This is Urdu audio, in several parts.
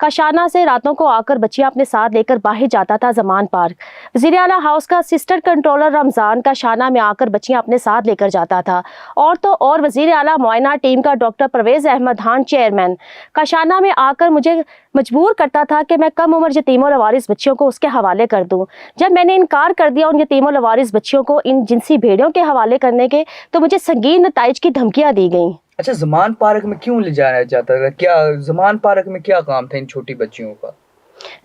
کاشانہ سے راتوں کو آ کر بچیاں اپنے ساتھ لے کر باہر جاتا تھا زمان پارک۔ وزیر اعلیٰ ہاؤس کا اسسٹنٹ کنٹرولر رمضان کاشانہ میں آ کر بچیاں اپنے ساتھ لے کر جاتا تھا۔ اور تو اور وزیر اعلیٰ معائنہ ٹیم کا ڈاکٹر پرویز احمد خان چیئرمین کاشانہ میں آ کر مجھے مجبور کرتا تھا کہ میں کم عمر یتیم و لوارث بچیوں کو اس کے حوالے کر دوں۔ جب میں نے انکار کر دیا ان یتیم و لوارث بچیوں کو ان جنسی بھیڑیوں کے حوالے کرنے کے، تو مجھے سنگین نتائج کی دھمکیاں دی گئیں۔ اچھا، زمان پارک میں کیوں لے جانا چاہتا تھا؟ کیا زمان پارک میں کیا کام تھا ان چھوٹی بچیوں کا؟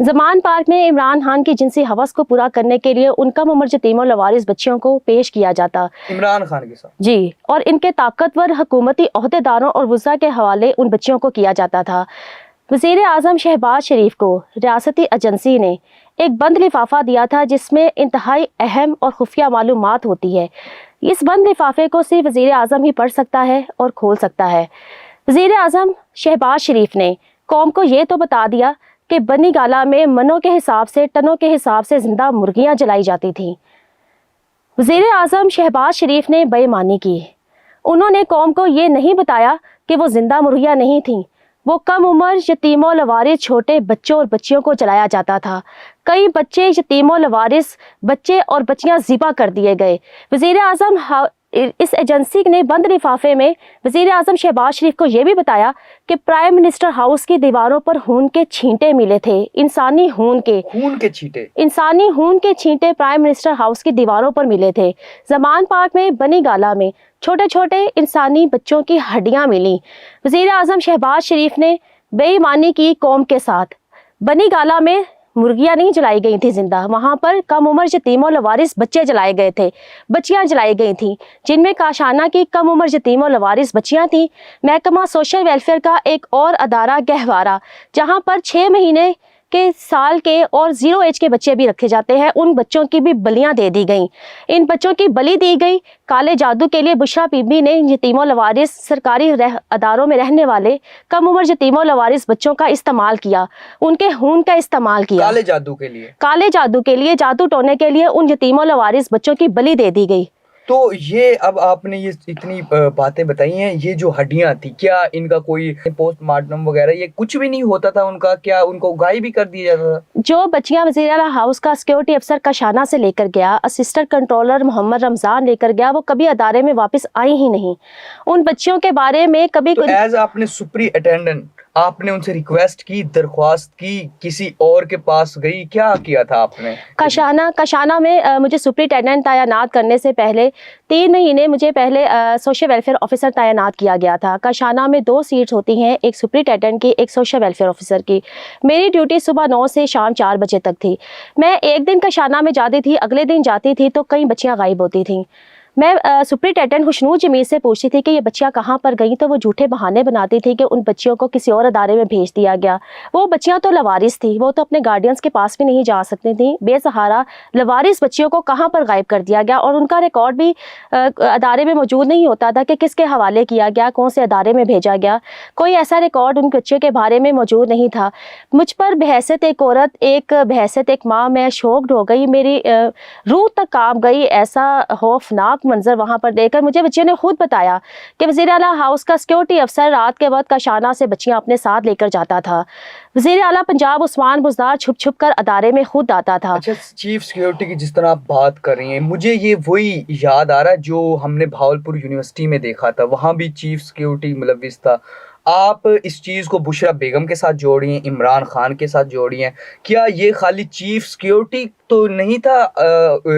زمان پارک میں عمران خان کی جنسی ہوس کو پورا کرنے کے لیے ان کم عمر یتیم و لوارث بچیوں کو پیش کیا جاتا۔ عمران خان کے ساتھ؟ جی، اور ان کے طاقتور حکومتی عہدیداروں اور وزراء کے حوالے ان بچیوں کو کیا جاتا تھا۔ وزیر اعظم شہباز شریف کو ریاستی ایجنسی نے ایک بند لفافہ دیا تھا جس میں انتہائی اہم اور خفیہ معلومات ہوتی ہے۔ اس بند لفافے کو صرف وزیر اعظم ہی پڑھ سکتا ہے اور کھول سکتا ہے۔ وزیر اعظم شہباز شریف نے قوم کو یہ تو بتا دیا کہ بنی گالہ میں منوں کے حساب سے، ٹنوں کے حساب سے زندہ مرغیاں جلائی جاتی تھیں۔ وزیر اعظم شہباز شریف نے بے ایمانی کی۔ انہوں نے قوم کو یہ نہیں بتایا کہ وہ زندہ مرغیاں نہیں تھیں، وہ کم عمر یتیم و لوارث چھوٹے بچوں اور بچیوں کو جلایا جاتا تھا۔ کئی بچے یتیم و لوارث بچے اور بچیاں ذبح کر دیے گئے۔ وزیر اعظم اس ایجنسی نے بند لفافے میں وزیر اعظم شہباز شریف کو یہ بھی بتایا کہ پرائم منسٹر ہاؤس کی دیواروں پر خون کے چھینٹے ملے تھے، انسانی خون کے چھینٹے پرائم منسٹر ہاؤس کی دیواروں پر ملے تھے۔ زمان پارک میں بنی گالہ میں چھوٹے چھوٹے انسانی بچوں کی ہڈیاں ملیں۔ وزیر اعظم شہباز شریف نے بے ایمانی کی قوم کے ساتھ۔ بنی گالہ میں مرغیاں نہیں جلائی گئی تھیں زندہ، وہاں پر کم عمر یتیم و لوارث بچے جلائے گئے تھے، بچیاں جلائی گئی تھیں، جن میں کاشانہ کی کم عمر یتیم و لوارث بچیاں تھیں۔ محکمہ سوشل ویلفیئر کا ایک اور ادارہ گہوارہ، جہاں پر 6 مہینے کے، سال کے اور 0 ایج کے بچے بھی رکھے جاتے ہیں، ان بچوں کی بھی بلیاں دے دی گئیں۔ ان بچوں کی بلی دی گئی۔ کالے جادو کے لیے بشرا بی بی نے یتیم و لوارث سرکاری اداروں میں رہنے والے کم عمر یتیم و لوارث بچوں کا استعمال کیا، ان کے خون کا استعمال کیا کالے جادو کے لیے، جادو ٹونے کے لیے ان یتیم و لوارث بچوں کی بلی دے دی گئی۔ تو یہ اب آپ نے یہ اتنی باتیں بتائی ہیں، یہ جو ہڈیاں تھی، کیا ان کا کوئی پوسٹ مارٹم وغیرہ یہ کچھ بھی نہیں ہوتا تھا ان کا؟ کیا ان کو گائے بھی کر دیا جاتا تھا؟ جو بچیاں وزیر اعلیٰ ہاؤس کا سیکیورٹی افسر کاشانہ سے لے کر گیا، اسسٹنٹ کنٹرولر محمد رمضان لے کر گیا، وہ کبھی ادارے میں واپس آئی ہی نہیں۔ ان بچیوں کے بارے میں کبھی ایز آپ نے سپرنٹینڈنٹ، آپ نے ان سے ریکویسٹ کی، درخواست کی، کسی اور کے پاس گئی، کیا کیا تھا آپ نے؟ کاشانہ میں مجھے سپرنٹینڈنٹ تعینات کرنے سے پہلے 3 مہینے مجھے پہلے سوشل ویلفیئر آفیسر تعینات کیا گیا تھا۔ کاشانہ میں 2 سیٹس ہوتی ہیں، ایک سپرنٹینڈنٹ کی، ایک سوشل ویلفیئر آفیسر کی۔ میری ڈیوٹی صبح 9 سے شام 4 بجے تک تھی۔ میں ایک دن کاشانہ میں جاتی تھی، اگلے دن جاتی تھی تو کئی بچیاں غائب ہوتی تھیں۔ میں سپرنٹینڈنٹ خوشنود جمیل سے پوچھتی تھی کہ یہ بچیاں کہاں پر گئیں، تو وہ جھوٹے بہانے بناتی تھی کہ ان بچیوں کو کسی اور ادارے میں بھیج دیا گیا۔ وہ بچیاں تو لوارث تھیں، وہ تو اپنے گارڈینز کے پاس بھی نہیں جا سکتی تھیں۔ بے سہارا لوارث بچیوں کو کہاں پر غائب کر دیا گیا، اور ان کا ریکارڈ بھی ادارے میں موجود نہیں ہوتا تھا کہ کس کے حوالے کیا گیا، کون سے ادارے میں بھیجا گیا۔ کوئی ایسا ریکارڈ ان بچے کے بارے میں موجود نہیں تھا۔ مجھ پر بحیثیت ایک عورت، بحیثیت ایک ماں، میں شوکڈ ہو گئی، میری روح تک کانپ گئی۔ ایسا خوفناک منظر وہاں پر دیکھ کر مجھے بچیوں نے خود بتایا کہ وزیر اعلیٰ ہاؤس کا سیکیورٹی افسر رات کے وقت کاشانہ سے بچیاں اپنے ساتھ لے کر جاتا تھا۔ وزیر اعلیٰ پنجاب عثمان بزدار چھپ چھپ کر ادارے میں خود آتا تھا۔ اچھا، چیف سیکیورٹی کی جس طرح آپ بات کر رہی ہیں، مجھے یہ وہی یاد آ رہا ہے جو ہم نے بھاولپور یونیورسٹی میں دیکھا تھا، وہاں بھی چیف سیکیورٹی ملوث تھا۔ آپ اس چیز کو بشرا بیگم کے ساتھ جوڑی ہیں، عمران خان کے ساتھ جوڑی ہیں، کیا یہ خالی چیف سیکیورٹی تو نہیں تھا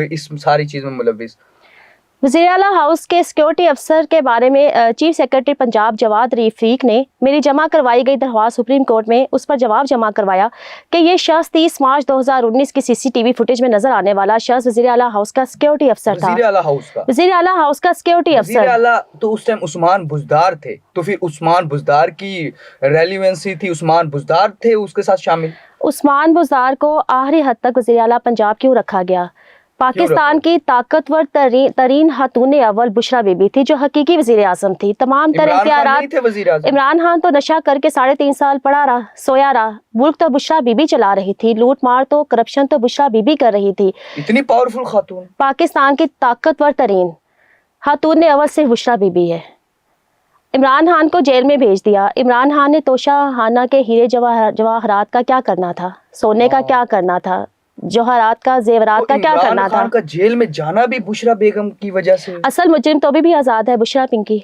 اس ساری چیز میں ملوث؟ وزیر اعلیٰ ہاؤس کے سیکیورٹی افسر کے بارے میں چیف سیکرٹری پنجاب جواد رفیق نے میری جمع کروائی گئی درخواست سپریم کورٹ میں اس پر جواب جمع کروایا کہ یہ شخص 30 مارچ 2019 کی CCTV فوٹیج میں نظر آنے والا شخص وزیر اعلیٰ ہاؤس کا سیکیورٹی افسر تھا۔ وزیر اعلیٰ ہاؤس کا سیکیورٹی افسر، وزیر اعلیٰ تو اس ٹائم عثمان بزدار تھے، تو پھر عثمان بزدار کی ریلیونسی تھی، عثمان بزدار تھے اس کے ساتھ شامل۔ عثمان بزدار کو آخری حد تک وزیر اعلیٰ پنجاب کیوں رکھا گیا؟ پاکستان کی طاقتور ترین خاتون اول بشرا بی بی تھی جو حقیقی وزیر اعظم تھی۔ تمام تر اختیارات، عمران خان تو نشہ کر کے 3.5 سال پڑا رہا، سویا رہا، ملک تو بشرا بی بی چلا رہی تھی، لوٹ مار تو کرپشن تو بشرا بی بی کر رہی تھی۔ اتنی پاورفل خاتون، پاکستان کی طاقتور ترین خاتون اول صرف بشرا بی بی ہے۔ عمران خان کو جیل میں بھیج دیا. عمران خان نے توشہ خانہ کے ہیرے جواہرات کا کیا کرنا تھا, سونے کا کیا کرنا تھا, جوہرات کا, زیورات کا کیا کرنا تھا. عمران خان کا جیل میں جانا بھی بشرا بیگم کی وجہ سے. اصل مجرم تو بھی آزاد ہے, بشرا پنکی,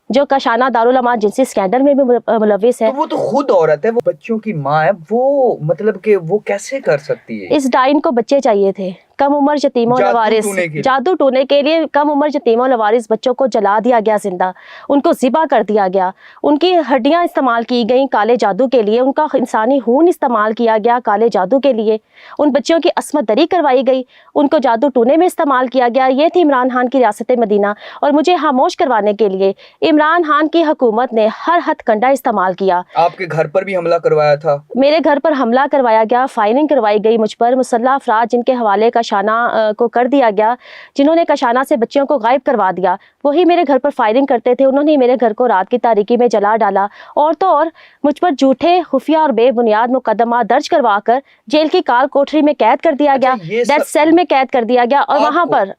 جو کاشانہ دارالعمان جنسی اسکینڈل میں بھی ملوث ہے. تو وہ تو خود عورت ہے, وہ بچوں کی ماں ہے, وہ مطلب کہ وہ کیسے کر سکتی ہے. اس ڈائن کو بچے چاہیے تھے, کم عمر یتیموں لوارث, جادو ٹونے کے لیے کم عمر یتیموں لوارث بچوں کو جلا دیا گیا زندہ, ان کو ذبح کر دیا گیا, ان کی ہڈیاں استعمال کی گئیں کالے جادو کے لیے, ان کا انسانی خون استعمال کیا گیا کالے جادو کے لیے, ان بچوں کی عصمت دری کروائی گئی, ان کو جادو ٹونے میں استعمال کیا گیا. یہ تھی عمران خان کی ریاست مدینہ. اور مجھے خاموش کروانے کے لیے عمران خان کی حکومت نے ہر ہتھ کنڈا استعمال کیا. آپ کے گھر پر بھی حملہ کروایا تھا. میرے گھر پر حملہ کروایا گیا, فائرنگ کروائی گئی مجھ پر. مسلح افراد جن کے حوالے کاشانہ کو کر دیا گیا, جنہوں نے کاشانہ سے بچیوں کو غائب کروا دیا, وہی میرے گھر پر فائرنگ کرتے تھے. انہوں نے میرے گھر کو رات کی تاریکی میں جلا ڈالا, اور تو اور مجھ پر جھوٹے خفیہ اور بے بنیاد مقدمات درج کروا کر جیل کی کال کوٹری میں قید کر دیا گیا, ڈیتھ سیل میں قید کر دیا گیا. اور وہاں پر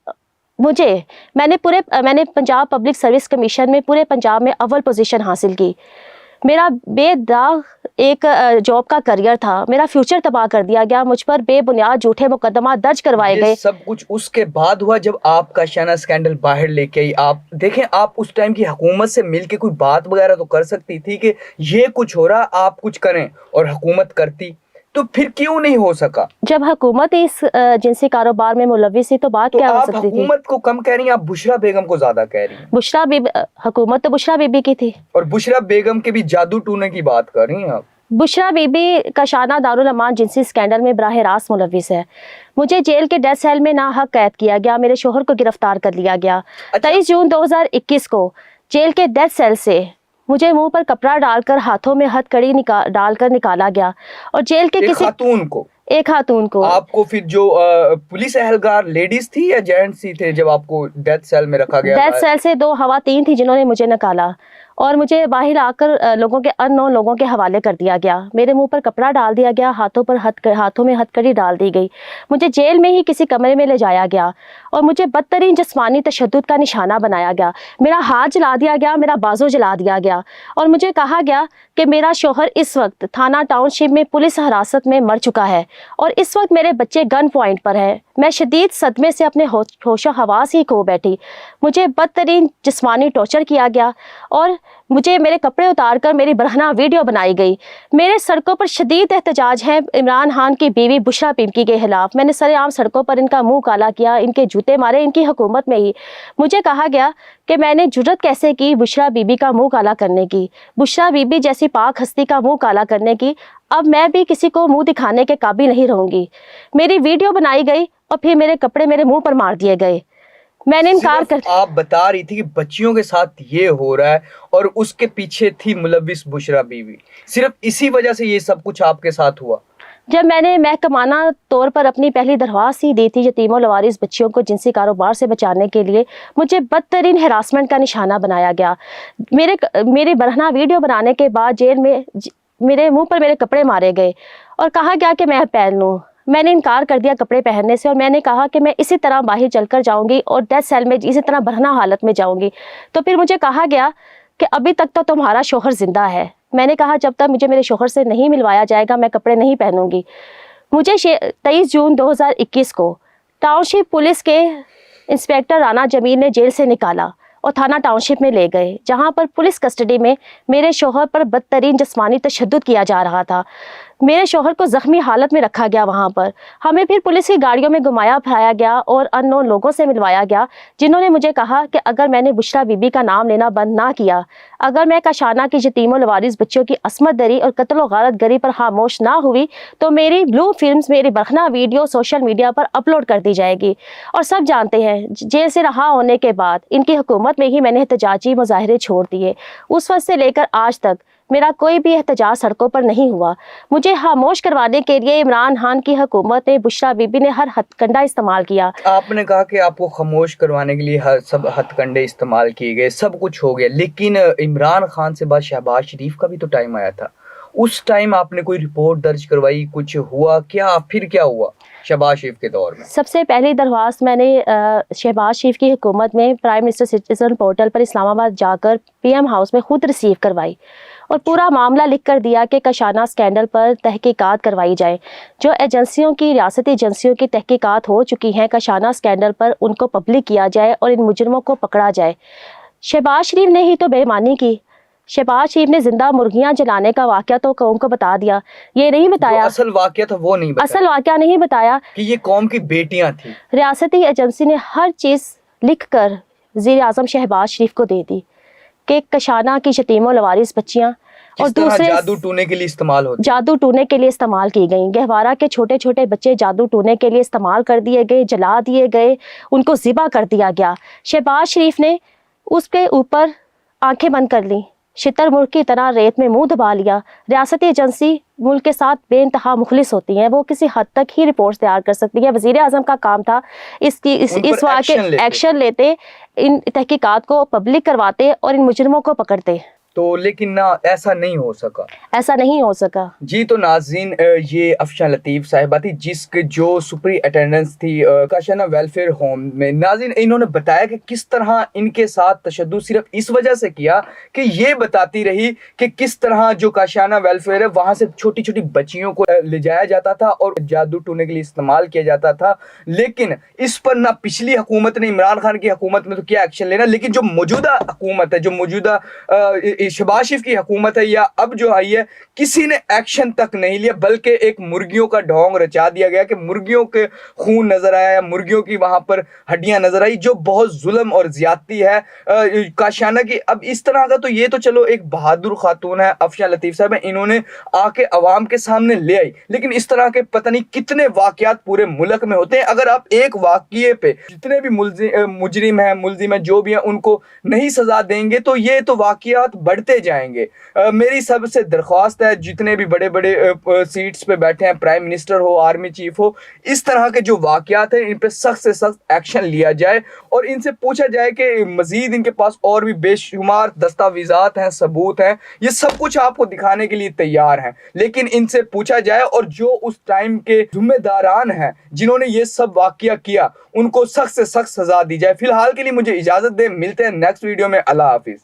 میں نے پنجاب پبلک سروس کمیشن میں پورے پنجاب میں اول پوزیشن حاصل کی. میرا بے داغ ایک جاب کا کریئر تھا, میرا فیوچر تباہ کر دیا گیا, مجھ پر بے بنیاد جھوٹے مقدمات درج کروائے گئے. سب کچھ اس کے بعد ہوا جب آپ کا شانہ اسکینڈل باہر لے کے آئی. آپ دیکھیں, آپ اس ٹائم کی حکومت سے مل کے کوئی بات وغیرہ تو کر سکتی تھی کہ یہ کچھ ہو رہا, آپ کچھ کریں, اور حکومت کرتی. تو پھر کیوں نہیں ہو سکا؟ جب حکومت اس جنسی کاروبار میں ملوث تھی تو بات کیا ہو سکتی تھی؟ حکومت کو کم کہہ رہی ہیں, آپ بشرا بیگم کو زیادہ کہہ رہی ہیں. بشرا بی حکومت تو بشرا بی بی کی تھی, اور بشرا بیگم کے بھی جادو ٹونے کی بات کر رہی ہیں آپ. بشرا بی بی کاشانہ دارالعمان جنسی اسکینڈل میں براہ راست ملوث ہے. مجھے جیل کے ڈیتھ سیل میں ناحق قید کیا گیا, میرے شوہر کو گرفتار کر لیا گیا. 23 جون 2021 کو جیل کے ڈیتھ سیل سے مجھے منہ پر کپڑا ڈال کر ہاتھوں میں ہتھ کڑی ڈال کر نکالا گیا, اور جیل کے کسی ایک خاتون کو. آپ کو پھر جو پولیس اہلکار لیڈیز تھی یا جینٹس ہی تھے جب آپ کو ڈیتھ سیل میں رکھا گیا؟ ڈیتھ سیل سے 2 خواتین تھی جنہوں نے مجھے نکالا, اور مجھے باہر آ کر ان نون لوگوں کے حوالے کر دیا گیا. میرے منہ پر کپڑا ڈال دیا گیا, ہاتھوں میں ہتھ کڑی ڈال دی گئی. مجھے جیل میں ہی کسی کمرے میں لے جایا گیا, اور مجھے بدترین جسمانی تشدد کا نشانہ بنایا گیا. میرا ہاتھ جلا دیا گیا, میرا بازو جلا دیا گیا, اور مجھے کہا گیا کہ میرا شوہر اس وقت تھانہ ٹاؤن شپ میں پولیس حراست میں مر چکا ہے, اور اس وقت میرے بچے گن پوائنٹ پر ہے. میں شدید صدمے سے اپنے ہوش و حواس ہی کھو بیٹھی. مجھے بدترین جسمانی ٹارچر کیا گیا, اور مجھے میرے کپڑے اتار کر میری برہنہ ویڈیو بنائی گئی. میرے سڑکوں پر شدید احتجاج ہے عمران خان کی بیوی بشرا پنکی کے خلاف. میں نے سر عام سڑکوں پر ان کا منہ کالا کیا, ان کے جوتے مارے, ان کی حکومت میں ہی. مجھے کہا گیا کہ میں نے جرت کیسے کی بشرا بی بی کا منہ کالا کرنے کی, بشرا بی بی جیسی پاک ہستی کا منہ کالا کرنے کی. اب میں بھی کسی کو منہ دکھانے کے قابل نہیں رہوں گی. میری ویڈیو بنائی گئی, اور پھر میرے کپڑے میرے منہ پر مار دیے گئے. میں نے انکار کر, آپ بتا رہی تھی کہ بچیوں کے ساتھ یہ ہو رہا ہے, اور اس کے پیچھے تھی ملوث بشرا بیوی. صرف اسی وجہ سے یہ سب کچھ آپ کے ساتھ ہوا؟ جب میں نے محکمانہ طور پر اپنی پہلی درخواست ہی دی تھی یتیموں لوارث بچیوں کو جنسی کاروبار سے بچانے کے لیے, مجھے بدترین ہراسمنٹ کا نشانہ بنایا گیا. میری برہنہ ویڈیو بنانے کے بعد جیل میں میرے منہ پر میرے کپڑے مارے گئے, اور کہا گیا کہ میں پہن لوں. میں نے انکار کر دیا کپڑے پہننے سے, اور میں نے کہا کہ میں اسی طرح باہر چل کر جاؤں گی, اور ڈیتھ سیل میں اسی طرح برہنہ حالت میں جاؤں گی. تو پھر مجھے کہا گیا کہ ابھی تک تو تمہارا شوہر زندہ ہے. میں نے کہا جب تک مجھے میرے شوہر سے نہیں ملوایا جائے گا میں کپڑے نہیں پہنوں گی. مجھے 23 جون 2021 کو ٹاؤن شپ پولیس کے انسپیکٹر رانا جمیل نے جیل سے نکالا اور تھانہ ٹاؤن شپ میں لے گئے, جہاں پر پولیس کسٹڈی میں میرے شوہر پر بدترین جسمانی تشدد کیا جا رہا تھا. میرے شوہر کو زخمی حالت میں رکھا گیا. وہاں پر ہمیں پھر پولیس کی گاڑیوں میں گھمایا پھرایا گیا اور ان نون لوگوں سے ملوایا گیا, جنہوں نے مجھے کہا کہ اگر میں نے بشرا بی بی کا نام لینا بند نہ کیا, اگر میں کاشانہ کی یتیم و لوارث بچوں کی عصمت دری اور قتل و غارت گری پر خاموش نہ ہوئی, تو میری بلو فلمز, میری برہنہ ویڈیو سوشل میڈیا پر اپلوڈ کر دی جائے گی. اور سب جانتے ہیں جیل سے رہا ہونے کے بعد ان کی حکومت میں ہی میں نے احتجاجی مظاہرے چھوڑ دیے. اس وقت سے لے کر آج تک میرا کوئی بھی احتجاج سڑکوں پر نہیں ہوا. مجھے خاموش کروانے کے لیے عمران خان کی حکومت نے, بشرا بی بی نے ہر ہتھ کنڈا استعمال کیا. آپ نے کہا کہ آپ کو خاموش کروانے کے لیے سب ہتھ کنڈے استعمال کیے گئے, سب کچھ ہو گیا, لیکن عمران خان سے بعد شہباز شریف کا بھی تو ٹائم آیا تھا. اس ٹائم آپ نے کوئی رپورٹ درج کروائی, کچھ ہوا کیا, پھر کیا ہوا شہباز شریف کے دور میں؟ سب سے پہلی درخواست میں نے شہباز شریف کی حکومت میں پرائم منسٹر سٹیزن پورٹل پر اسلام آباد جا کر پی ایم ہاؤس میں خود ریسیو کروائی اور پورا معاملہ لکھ کر دیا کہ کاشانہ اسکینڈل پر تحقیقات کروائی جائیں. جو ایجنسیوں کی ریاستی ایجنسیوں کی تحقیقات ہو چکی ہیں کاشانہ اسکینڈل پر, ان کو پبلک کیا جائے اور ان مجرموں کو پکڑا جائے. شہباز شریف نے ہی تو بے ایمانی کی. شہباز شریف نے زندہ مرغیاں جلانے کا واقعہ تو قوم کو بتا دیا, یہ نہیں بتایا جو اصل واقعہ تھا وہ نہیں بتایا, اصل واقعہ نہیں بتایا کہ یہ قوم کی بیٹیاں تھیں. ریاستی ایجنسی نے ہر چیز لکھ کر وزیر اعظم شہباز شریف کو دے دی کہ کاشانہ کی یتیم و لوارث بچیاں اور کس طرح دوسرے جادو ٹونے کے لیے استعمال ہوتے, جادو ٹونے کے لیے استعمال کی گئیں. گہوارہ کے چھوٹے چھوٹے بچے جادو ٹونے کے لیے استعمال کر دیے گئے, جلا دیے گئے, ان کو ذبح کر دیا گیا. شہباز شریف نے اس کے اوپر آنکھیں بند کر لیں, شتر مرغ کی طرح ریت میں منہ دبا لیا. ریاستی ایجنسی ملک کے ساتھ بے انتہا مخلص ہوتی ہیں, وہ کسی حد تک ہی رپورٹس تیار کر سکتی ہیں. وزیر اعظم کا کام تھا اس واقعے ایکشن لیتے, ان تحقیقات کو پبلک کرواتے اور ان مجرموں کو پکڑتے. تو لیکن نہ ایسا نہیں ہو سکا, ایسا نہیں ہو سکا. جی. تو ناظرین, یہ افشاں لطیف صاحبہ تھی جس کے جو سپری اٹینڈنس تھی کاشانہ ویلفیئر ہوم میں. ناظرین, انہوں نے بتایا کہ کس طرح ان کے ساتھ تشدد صرف اس وجہ سے کیا کہ یہ بتاتی رہی کہ کس طرح جو کاشانہ ویلفیئر ہے وہاں سے چھوٹی چھوٹی بچیوں کو لے جایا جاتا تھا اور جادو ٹونے کے لیے استعمال کیا جاتا تھا. لیکن اس پر نہ پچھلی حکومت نے, عمران خان کی حکومت نے تو کیا ایکشن لینا, لیکن جو موجودہ حکومت ہے, جو موجودہ شہباز شریف کی حکومت ہے یا اب جو آئی ہے, کسی نے ایکشن تک نہیں لیا, بلکہ ایک مرغیوں کا ڈھونگ رچا دیا گیا کہ مرغیوں کے خون نظر آیا, مرغیوں کی وہاں پر ہڈیاں نظر آئی, جو بہت ظلم اور زیادتی ہے کاشانہ کی. اب اس طرح کا تو یہ تو چلو ایک بہادر خاتون ہے افشاں لطیف صاحب, انہوں نے آ کے عوام کے سامنے لے آئی, لیکن اس طرح کے پتہ نہیں کتنے واقعات پورے ملک میں ہوتے ہیں. اگر آپ ایک واقعے پہ جتنے بھی مجرم ہیں, ملزم ہیں, جو بھی ہیں, ان کو نہیں سزا دیں گے تو یہ تو واقعات بڑھتے جائیں گے. میری سب سے درخواست ہے, جتنے بھی بڑے بڑے سیٹس پہ بیٹھے ہیں, پرائم منسٹر ہو, آرمی چیف ہو, اس طرح کے جو واقعات ہیں ان پہ سخت سے سخت ایکشن لیا جائے اور ان سے پوچھا جائے کہ مزید ان کے پاس اور بھی بے شمار دستاویزات ہیں, ثبوت ہیں, یہ سب کچھ آپ کو دکھانے کے لیے تیار ہیں, لیکن ان سے پوچھا جائے اور جو اس ٹائم کے ذمہ داران ہیں جنہوں نے یہ سب واقعہ کیا ان کو سخت سے سخت سزا دی جائے. فی الحال کے لیے مجھے اجازت دیں, ملتے ہیں نیکسٹ ویڈیو میں. اللہ حافظ.